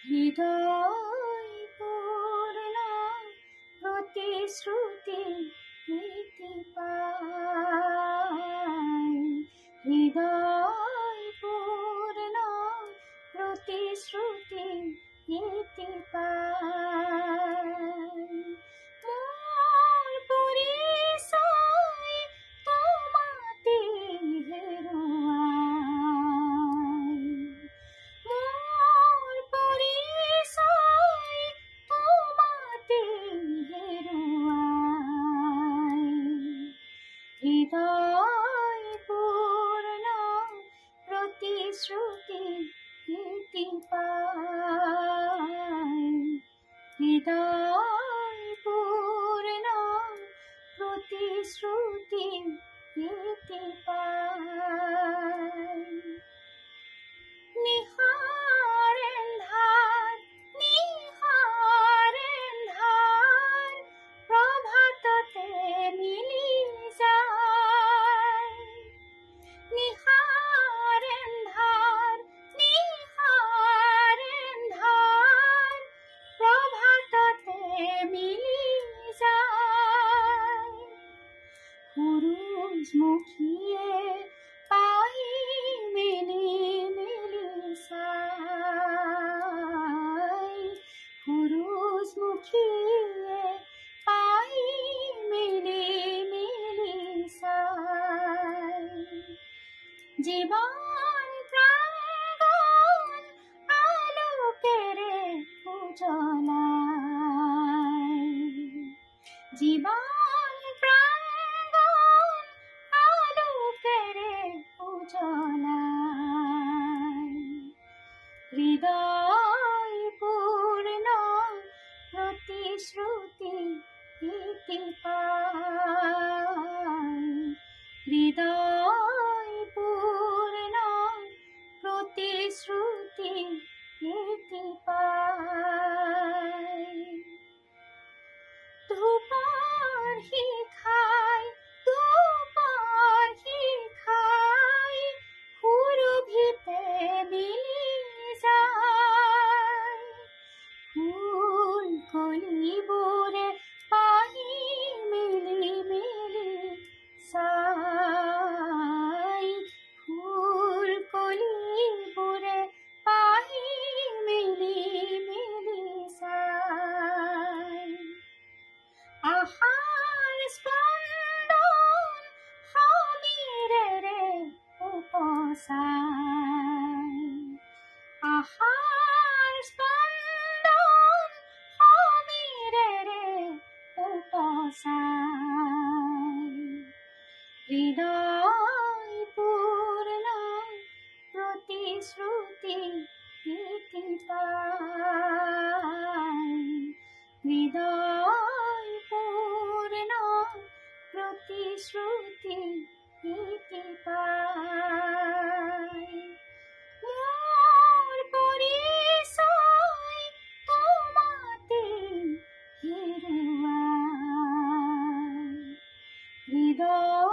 হৃদয় পূর্ণ প্রতিশ্রুতি ইতি পায়, হৃদয় পূর্ণ প্রতিশ্রুতি ইতি পায়। মোর পরিচয় তোমাতে হেরোয়াই, মোর পরিচয় তোমাতে হেরোয়াই। হৃদয় পূর্ণ প্রতিশ্রুতি ইতি পায়, হৃদয় পূর্ণ প্রতিশ্রুতি ইতি পায়। নিহারেন ধার, নিহারেন ধার প্রভাততে মিলি যায়, নিহারেন ধার, নিহারেন ধার প্রভাততে মিলি যায়। পুরুষ মুখিয়ে পাই মিলি মিলি সাই, পুরুষ মুখিয়ে পাই মিলি মিলি সাই। জীবন প্রাঙ্গণ আলোকেরে উজ্জ্বলাই, জীবন প্রাঙ্গণ আলোকেরে উজ্জ্বলাই। হৃদয় পূর্ণ প্রতিশ্রুতি ইতি পায়, হৃদয় পূর্ণ প্রতিশ্রুতি ইতি পায়। ধূপর শিখায়, ধূপর শিখায় সুরভিতে মিলি যায়, ফুল কলিবোৰে পাই মিলি মিলি চাই, ফুল কলিবোৰে পাই মিলি মিলি চাই। আশাৰ স্পন্দন সমীৰেৰে উপচাই, আশাৰ স্পন্দন সমীৰেৰে উপচাই। হৃদয় পূৰ্ণ প্ৰতিশ্ৰুতি ইতি পায়, হৃদয় পূৰ্ণ প্ৰতিশ্ৰুতি ইতি পায়। মোৰ পৰিচয় তোমাতে হেৰোয়াই, হৃদয়